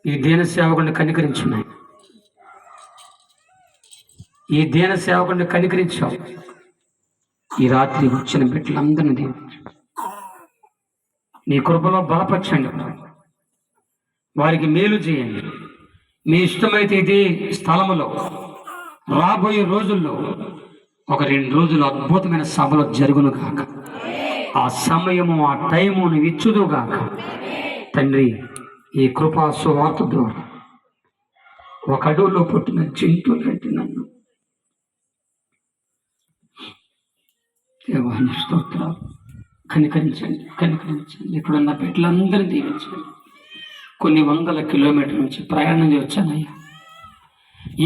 ఈ దీన సేవకుడిని కనికరించున్నాయి. ఈ దీన సేవకుడిని కనికరించావు. ఈ రాత్రి వచ్చిన బిడ్డలందరినీ దీవించు. నీ కృపలో బలపరచండి. వారికి మేలు చేయండి. మీ ఇష్టమైతే ఇదే స్థలములో రాబోయే రోజుల్లో ఒక 2 రోజులు అద్భుతమైన సభలు జరుగును గాక. ఆ సమయము ఆ టైము నువ్వు ఇచ్చుదు గాక తండ్రి. ఈ కృపా సువార్త ద్వారా ఒక అడవులో పుట్టిన జంతువులంటే నన్ను దేవాన్ని స్తోత్రాలు. కనికరించండి, కనికరించండి. ఇప్పుడున్న బిడ్డలందరినీ దీవించండి. కొన్ని వందల కిలోమీటర్ల నుంచి ప్రయాణం చేయొచ్చానయ్యా.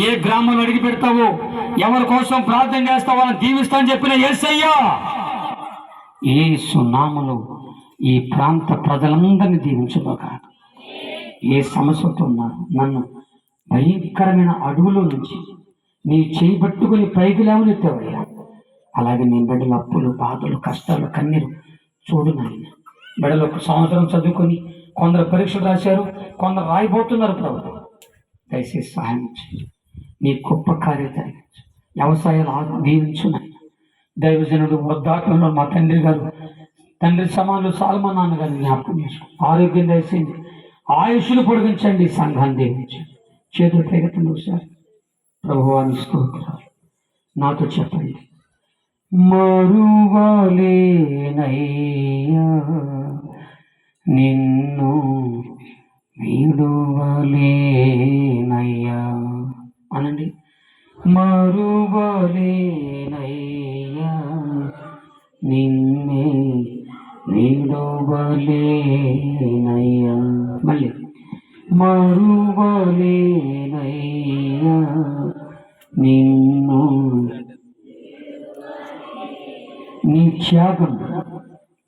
ఏ గ్రామంలో అడిగి పెడతావో, ఎవరి కోసం ప్రార్థన చేస్తావో అని దీవిస్తానని చెప్పిన యేసయ్యా యేసు నామములో ఈ ప్రాంత ప్రజలందరినీ దీవించుగాక. ఏ సమస్యతో ఉన్నారు నన్ను భయంకరమైన అడవులో నుంచి నీ చేయబట్టుకుని పైకి లేవనెత్తావయ్యా. అలాగే నీ బిడ్డల అప్పులు, బాధలు, కష్టాలు, కన్నీరు చూడు నాయన. బిడ్డలు 1 సంవత్సరం చదువుకొని కొందరు పరీక్షలు రాశారు, కొందరు రాయిపోతున్నారు. ప్రభు దయచేసి సహాయం చేయండి. నీ గొప్ప కార్యం జరిగించు. వ్యవసాయాలు దీవించు నాయన. దైవజనుడు వృద్ధాప్యంలో మా తండ్రి సమానులు సాల్మన్ నాన్నగారిని జ్ఞాపకం చేసుకో. ఆరోగ్యం దయచేయండి, ఆయుష్ను పొడిగించండి. సంఘాన్ని దీవించండి. చేతులు పైకెత్తండి ఒకసారి. ప్రభువాని స్తోత్రాలు. నాతో చెప్పండి. మరువలేనయ్యా నిన్ను విడువలేనయ్యా అనండి. మరువలేనయ్యా నిన్నే విడువలేనయ్యా. మళ్ళీ మరువలేనయ్యా నిన్ను.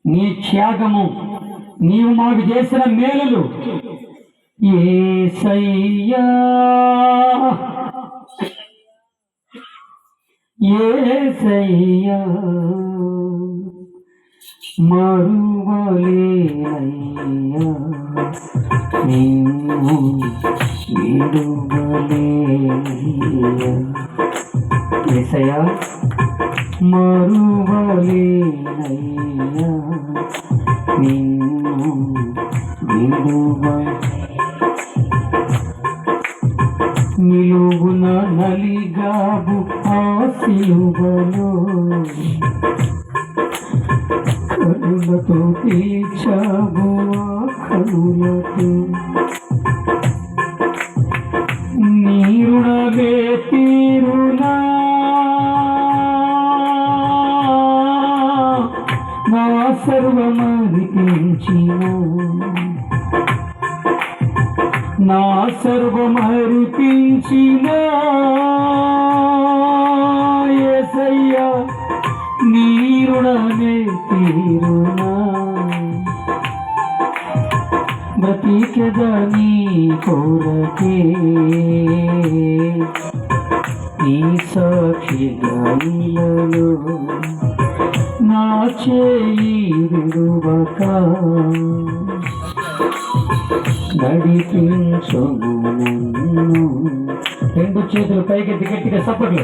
నీ త్యాగము నీవు మాకు చేసిన మేలులు యేసయ్యా యేసయ్యా మరువలేనయ్యా నిన్ను విడువలేనయ్యా. యేసయ్యా మరువలేనయ్యా నిన్ను నిలువున నలిగావు ఆ సిలువలో కరుణతో తీర్చావు ఆ కనులతో. నీ రుణమే తీరునా నా సర్వమర్పించిన యేసయ్యా నీ రుణమే తీరునా. బ్రతికెదా నీ కొరకే నీ సాక్షిగా ఇలలో నా చేయి విడువక నడిపించుము నన్ను. 2 చేతులు పైకెత్తి గట్టిగా సప్పట్లు.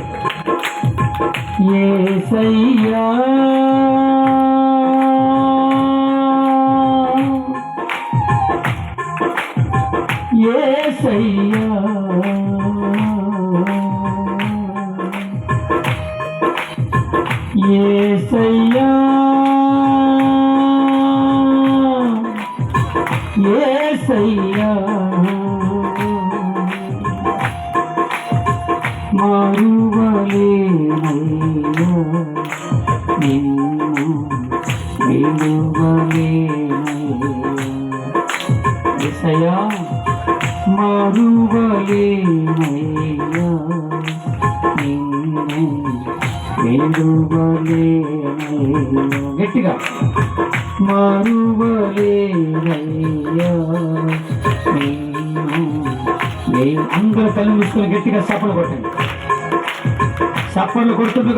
యేసయ్యా యేసయ్యా యేసయ్యా యేసయ్యా మరువలేనయ్యా నిన్ను విడువలేనయ్యా. యేసయ్యా మరువలేనయ్యా నిన్ను విడువలేనయ్యా. గట్టిగా మరువలేనయ్యా నిన్ను. అందరూ కళ్ళు మూసుకొని గట్టిగా చప్పట్లు కొట్టండి. చప్పట్లు కొడుతుంది.